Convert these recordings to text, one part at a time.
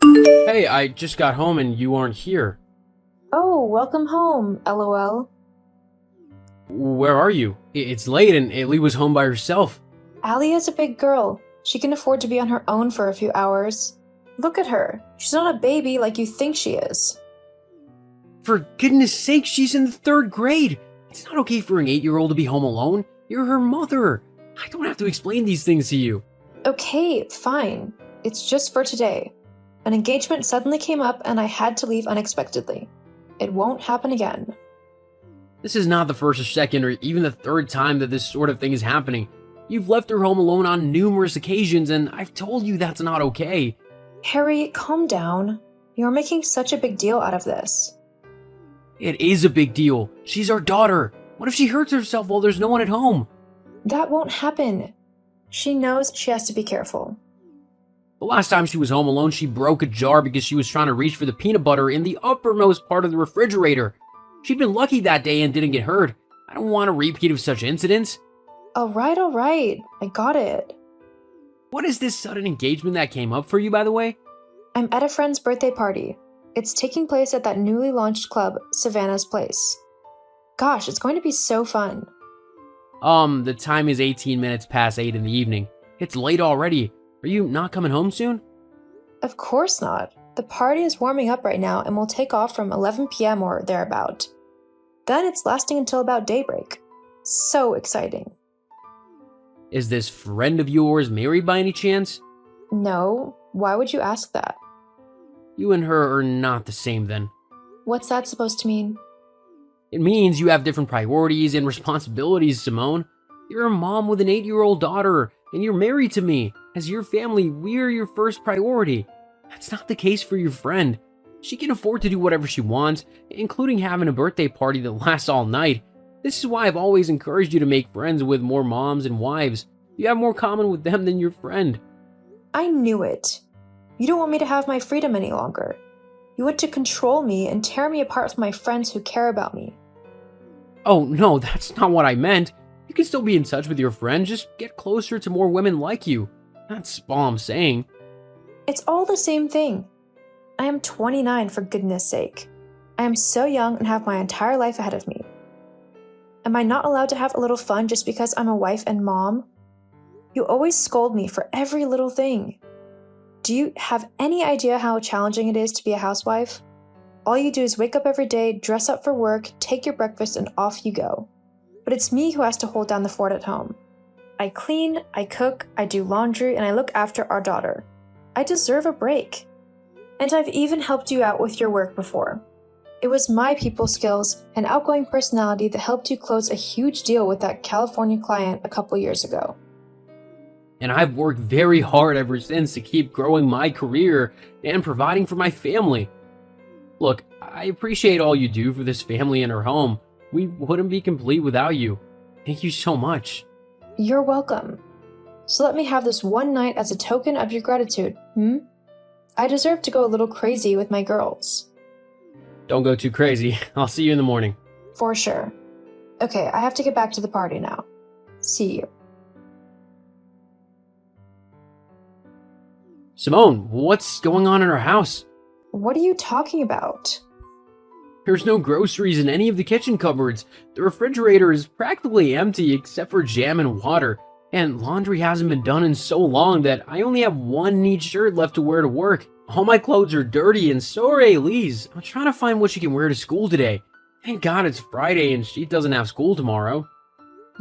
Hey, I just got home and you aren't here. Oh, welcome home, lol. Where are you? It's late and Ailey was home by herself. Allie is a big girl. She can afford to be on her own for a few hours. Look at her. She's not a baby like you think she is. For goodness sake, she's in the third grade. It's not okay for an 8-year-old to be home alone. You're her mother. I don't have to explain these things to you. Okay, fine. It's just for today. An engagement suddenly came up and I had to leave unexpectedly. It won't happen again. This is not the first or second or even the third time that this sort of thing is happening. You've left her home alone on numerous occasions and I've told you that's not okay. Harry, calm down. You're making such a big deal out of this. It is a big deal. She's our daughter. What if she hurts herself while there's no one at home? That won't happen. She knows she has to be careful. The last time she was home alone, she broke a jar because she was trying to reach for the peanut butter in the uppermost part of the refrigerator. She'd been lucky that day and didn't get hurt. I don't want a repeat of such incidents. Alright. I got it. What is this sudden engagement that came up for you, by the way? I'm at a friend's birthday party. It's taking place at that newly launched club, Savannah's Place. Gosh, it's going to be so fun. The time is 18 minutes past 8 in the evening. It's late already. Are you not coming home soon? Of course not. The party is warming up right now and will take off from 11 p.m. or thereabout. Then it's lasting until about daybreak. So exciting. Is this friend of yours married by any chance? No, why would you ask that? You and her are not the same then. What's that supposed to mean? It means you have different priorities and responsibilities, Simone. You're a mom with an 8-year-old daughter, and you're married to me. As your family, we're your first priority. That's not the case for your friend. She can afford to do whatever she wants, including having a birthday party that lasts all night. This is why I've always encouraged you to make friends with more moms and wives. You have more common with them than your friend. I knew it. You don't want me to have my freedom any longer. You want to control me and tear me apart from my friends who care about me. Oh, no, that's not what I meant. You can still be in touch with your friends, just get closer to more women like you. That's all I'm saying. It's all the same thing. I am 29 for goodness sake. I am so young and have my entire life ahead of me. Am I not allowed to have a little fun just because I'm a wife and mom? You always scold me for every little thing. Do you have any idea how challenging it is to be a housewife? All you do is wake up every day, dress up for work, take your breakfast, and off you go. But it's me who has to hold down the fort at home. I clean, I cook, I do laundry, and I look after our daughter. I deserve a break. And I've even helped you out with your work before. It was my people skills and outgoing personality that helped you close a huge deal with that California client a couple years ago. And I've worked very hard ever since to keep growing my career and providing for my family. Look, I appreciate all you do for this family and our home. We wouldn't be complete without you. Thank you so much. You're welcome. So let me have this one night as a token of your gratitude, I deserve to go a little crazy with my girls. Don't go too crazy. I'll see you in the morning. For sure. Okay, I have to get back to the party now. See you. Simone, what's going on in our house? What are you talking about? There's no groceries in any of the kitchen cupboards. The refrigerator is practically empty except for jam and water. And laundry hasn't been done in so long that I only have one neat shirt left to wear to work. All my clothes are dirty and so are Ailey's. I'm trying to find what she can wear to school today. Thank God it's Friday and she doesn't have school tomorrow.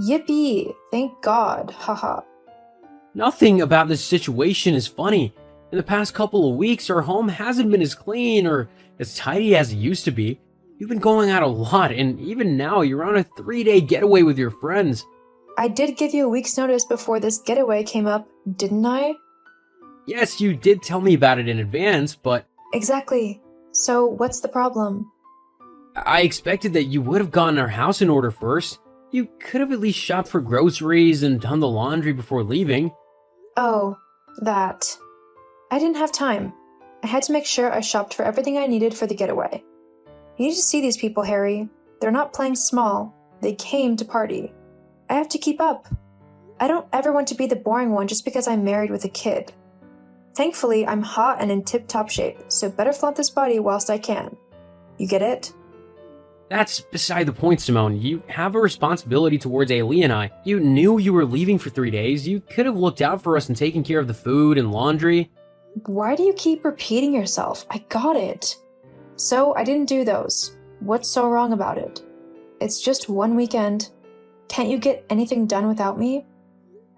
Yippee! Thank God, haha. Nothing about this situation is funny. In the past couple of weeks, our home hasn't been as clean or as tidy as it used to be. You've been going out a lot, and even now you're on a 3-day getaway with your friends. I did give you a week's notice before this getaway came up, didn't I? Yes, you did tell me about it in advance, but Exactly. So what's the problem? I expected that you would have gotten our house in order first. You could have at least shopped for groceries and done the laundry before leaving. Oh, that. I didn't have time. I had to make sure I shopped for everything I needed for the getaway. You need to see these people, Harry. They're not playing small. They came to party. I have to keep up. I don't ever want to be the boring one just because I'm married with a kid. Thankfully, I'm hot and in tip-top shape, so better flaunt this body whilst I can. You get it? That's beside the point, Simone. You have a responsibility towards Ailey and I. You knew you were leaving for 3 days. You could have looked out for us and taken care of the food and laundry. Why do you keep repeating yourself? I got it. So, I didn't do those. What's so wrong about it? It's just one weekend. Can't you get anything done without me?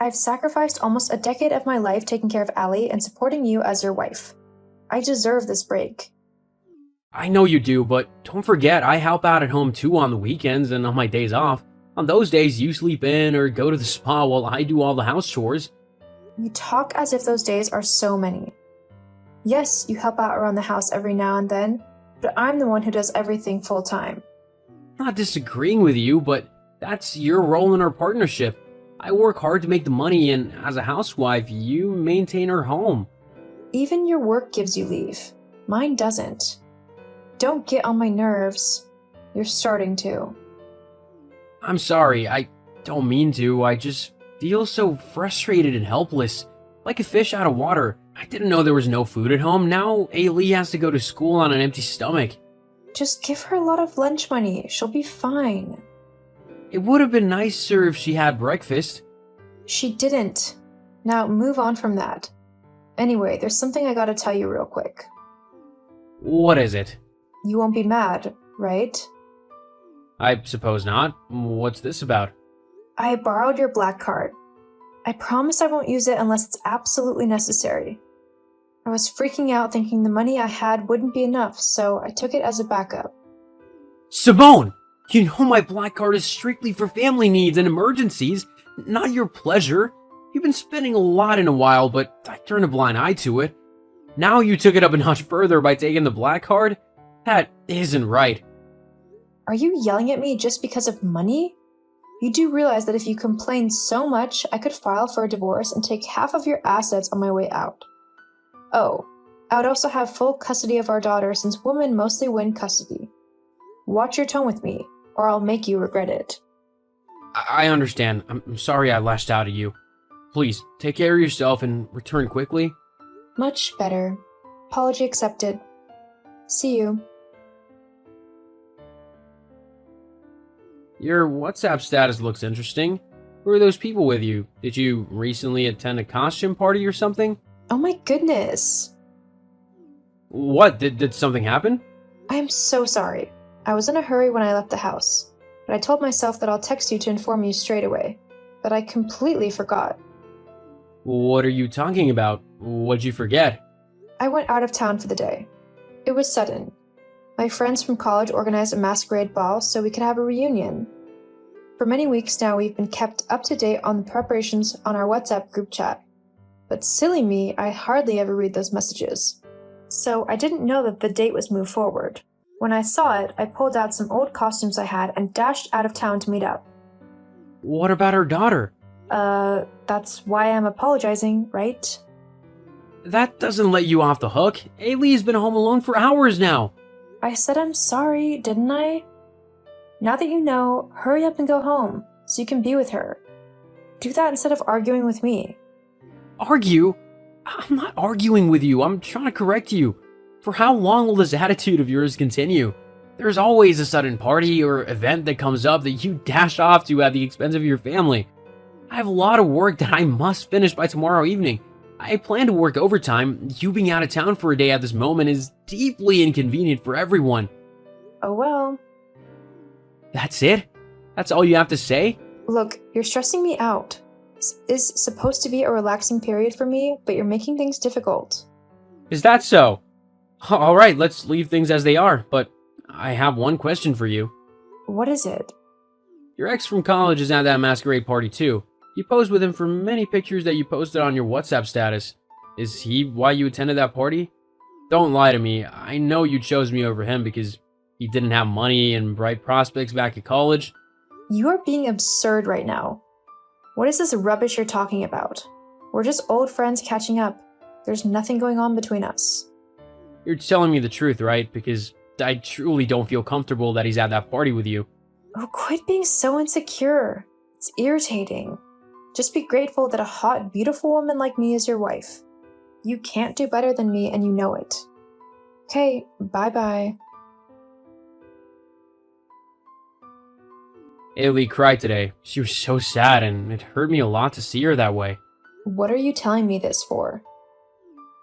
I've sacrificed almost a decade of my life taking care of Allie and supporting you as your wife. I deserve this break. I know you do, but don't forget I help out at home too on the weekends and on my days off. On those days, you sleep in or go to the spa while I do all the house chores. You talk as if those days are so many. Yes, you help out around the house every now and then, but I'm the one who does everything full time. Not disagreeing with you, but that's your role in our partnership. I work hard to make the money, and as a housewife, you maintain our home. Even your work gives you leave. Mine doesn't. Don't get on my nerves. You're starting to. I'm sorry, I don't mean to. I just feel so frustrated and helpless, like a fish out of water. I didn't know there was no food at home. Now Ailey has to go to school on an empty stomach. Just give her a lot of lunch money. She'll be fine. It would have been nicer if she had breakfast. She didn't. Now move on from that. Anyway, there's something I gotta tell you real quick. What is it? You won't be mad, right? I suppose not. What's this about? I borrowed your black card. I promise I won't use it unless it's absolutely necessary. I was freaking out thinking the money I had wouldn't be enough, so I took it as a backup. Simone! You know my black card is strictly for family needs and emergencies, not your pleasure. You've been spending a lot in a while, but I turned a blind eye to it. Now you took it up a notch further by taking the black card? That isn't right. Are you yelling at me just because of money? You do realize that if you complain so much, I could file for a divorce and take half of your assets on my way out. Oh, I would also have full custody of our daughter since women mostly win custody. Watch your tone with me, or I'll make you regret it. I understand. I'm sorry I lashed out at you. Please, take care of yourself and return quickly. Much better. Apology accepted. See you. Your WhatsApp status looks interesting. Who are those people with you? Did you recently attend a costume party or something? Oh my goodness. What? Did something happen? I am so sorry. I was in a hurry when I left the house, but I told myself that I'll text you to inform you straight away. But I completely forgot. What are you talking about? What'd you forget? I went out of town for the day. It was sudden. My friends from college organized a masquerade ball so we could have a reunion. For many weeks now, we've been kept up to date on the preparations on our WhatsApp group chat. But silly me, I hardly ever read those messages. So I didn't know that the date was moved forward. When I saw it, I pulled out some old costumes I had and dashed out of town to meet up. What about her daughter? That's why I'm apologizing, right? That doesn't let you off the hook. Ailey's been home alone for hours now. I said I'm sorry, didn't I? Now that you know, hurry up and go home, so you can be with her. Do that instead of arguing with me. Argue? I'm not arguing with you. I'm trying to correct you. For how long will this attitude of yours continue? There's always a sudden party or event that comes up that you dash off to at the expense of your family. I have a lot of work that I must finish by tomorrow evening. I plan to work overtime. You being out of town for a day at this moment is deeply inconvenient for everyone. Oh well. That's it? That's all you have to say? Look, you're stressing me out. This is supposed to be a relaxing period for me, but you're making things difficult. Is that so? Alright, let's leave things as they are, but I have one question for you. What is it? Your ex from college is at that masquerade party too. You posed with him for many pictures that you posted on your WhatsApp status. Is he why you attended that party? Don't lie to me. I know you chose me over him because he didn't have money and bright prospects back at college. You are being absurd right now. What is this rubbish you're talking about? We're just old friends catching up. There's nothing going on between us. You're telling me the truth, right? Because I truly don't feel comfortable that he's at that party with you. Oh, quit being so insecure. It's irritating. Just be grateful that a hot, beautiful woman like me is your wife. You can't do better than me and you know it. Okay, bye-bye. Ailey cried today. She was so sad, and it hurt me a lot to see her that way. What are you telling me this for?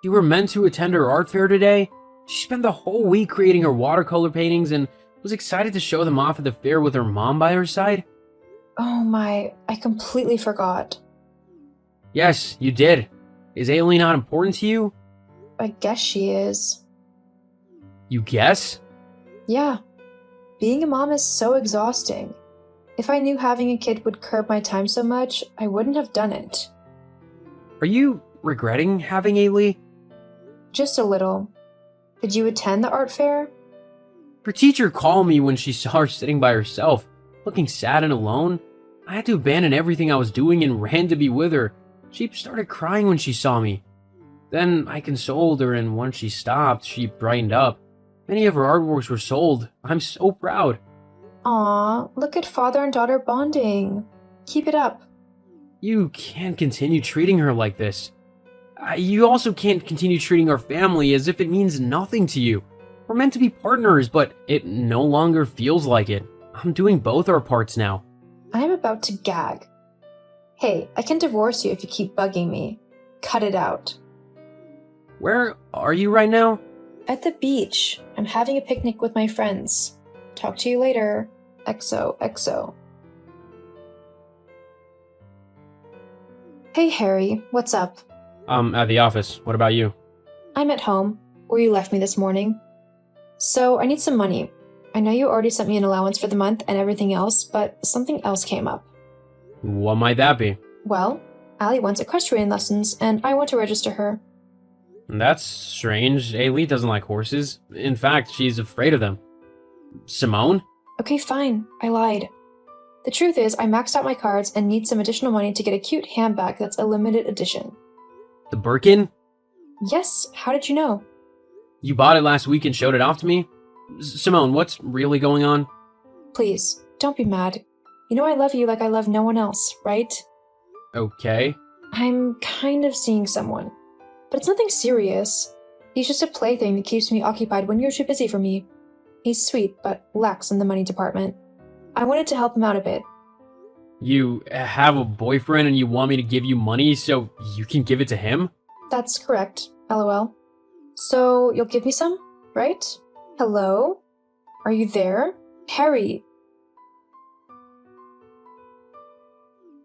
You were meant to attend her art fair today. She spent the whole week creating her watercolor paintings and was excited to show them off at the fair with her mom by her side. Oh my, I completely forgot. Yes, you did. Is Ailey not important to you? I guess she is. You guess? Yeah. Being a mom is so exhausting. If I knew having a kid would curb my time so much, I wouldn't have done it. Are you regretting having Ailey? Just a little. Did you attend the art fair? Her teacher called me when she saw her sitting by herself, looking sad and alone. I had to abandon everything I was doing and ran to be with her. She started crying when she saw me. Then I consoled her, and once she stopped, she brightened up. Many of her artworks were sold. I'm so proud. Aw, look at father and daughter bonding. Keep it up. You can't continue treating her like this. You also can't continue treating our family as if it means nothing to you. We're meant to be partners, but it no longer feels like it. I'm doing both our parts now. I'm about to gag. Hey, I can divorce you if you keep bugging me. Cut it out. Where are you right now? At the beach. I'm having a picnic with my friends. Talk to you later. XOXO. Hey Harry, what's up? I'm at the office. What about you? I'm at home, where you left me this morning. So I need some money. I know you already sent me an allowance for the month and everything else, but something else came up. What might that be? Well, Allie wants equestrian lessons, and I want to register her. That's strange. Ailey doesn't like horses. In fact, she's afraid of them. Simone? Okay, fine. I lied. The truth is, I maxed out my cards and need some additional money to get a cute handbag that's a limited edition. The Birkin? Yes, how did you know? You bought it last week and showed it off to me? Simone, what's really going on? Please, don't be mad. You know I love you like I love no one else, right? Okay. I'm kind of seeing someone. But it's nothing serious. He's just a plaything that keeps me occupied when you're too busy for me. He's sweet, but lax in the money department. I wanted to help him out a bit. You have a boyfriend and you want me to give you money so you can give it to him? That's correct, LOL. So, you'll give me some, right? Hello? Are you there? Harry!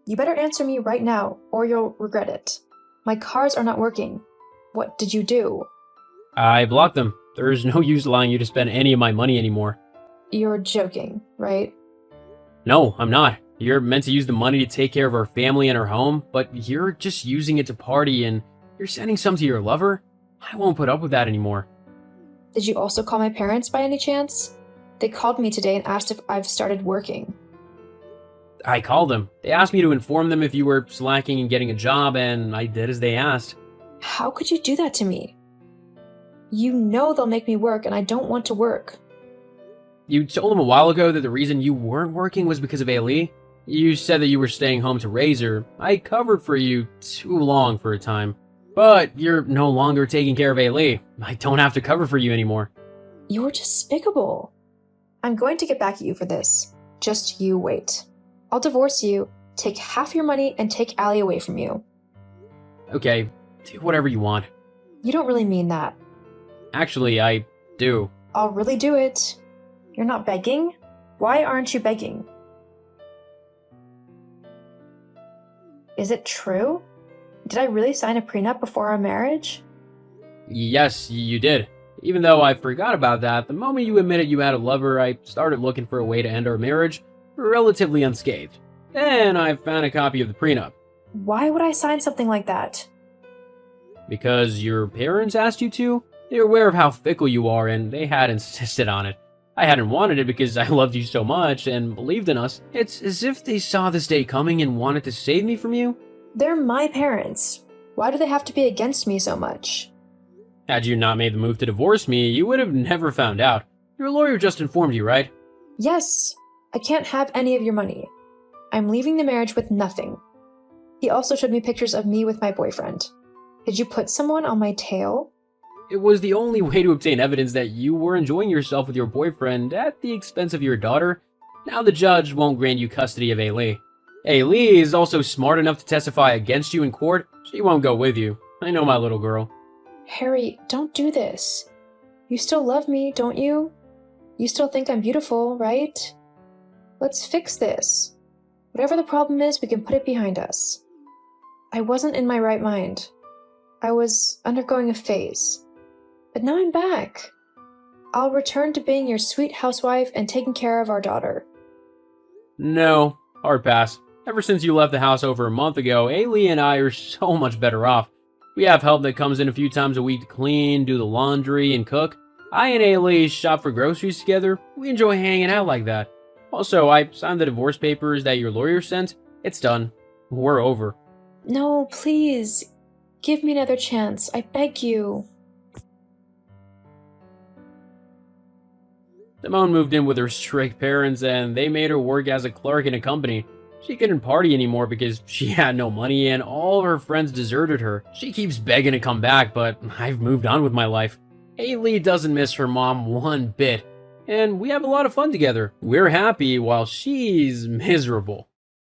You better answer me right now, or you'll regret it. My cards are not working. What did you do? I blocked them. There's no use allowing you to spend any of my money anymore. You're joking, right? No, I'm not. You're meant to use the money to take care of our family and our home, but you're just using it to party and you're sending some to your lover? I won't put up with that anymore. Did you also call my parents by any chance? They called me today and asked if I've started working. I called them. They asked me to inform them if you were slacking and getting a job, and I did as they asked. How could you do that to me? You know they'll make me work and I don't want to work. You told them a while ago that the reason you weren't working was because of Ailey. You said that you were staying home to raise her. I covered for you too long for a time. But you're no longer taking care of Ailey. I don't have to cover for you anymore. You're despicable. I'm going to get back at you for this. Just you wait. I'll divorce you, take half your money, and take Allie away from you. Okay, do whatever you want. You don't really mean that. Actually, I do. I'll really do it. You're not begging? Why aren't you begging? Is it true? Did I really sign a prenup before our marriage? Yes, you did. Even though I forgot about that, the moment you admitted you had a lover, I started looking for a way to end our marriage relatively unscathed. Then I found a copy of the prenup. Why would I sign something like that? Because your parents asked you to? They're aware of how fickle you are, and they had insisted on it. I hadn't wanted it because I loved you so much and believed in us. It's as if they saw this day coming and wanted to save me from you. They're my parents. Why do they have to be against me so much? Had you not made the move to divorce me, you would have never found out. Your lawyer just informed you, right? Yes. I can't have any of your money. I'm leaving the marriage with nothing. He also showed me pictures of me with my boyfriend. Did you put someone on my tail? It was the only way to obtain evidence that you were enjoying yourself with your boyfriend at the expense of your daughter. Now the judge won't grant you custody of Ailey. Ailey is also smart enough to testify against you in court. She won't go with you. I know my little girl. Harry, don't do this. You still love me, don't you? You still think I'm beautiful, right? Let's fix this. Whatever the problem is, we can put it behind us. I wasn't in my right mind. I was undergoing a phase. But now I'm back. I'll return to being your sweet housewife and taking care of our daughter. No, hard pass. Ever since you left the house over a month ago, Ailey and I are so much better off. We have help that comes in a few times a week to clean, do the laundry, and cook. I and Ailey shop for groceries together. We enjoy hanging out like that. Also, I signed the divorce papers that your lawyer sent. It's done. We're over. No, please. Give me another chance. I beg you. Simone moved in with her strict parents, and they made her work as a clerk in a company. She couldn't party anymore because she had no money, and all of her friends deserted her. She keeps begging to come back, but I've moved on with my life. Ailey doesn't miss her mom one bit, and we have a lot of fun together. We're happy while she's miserable.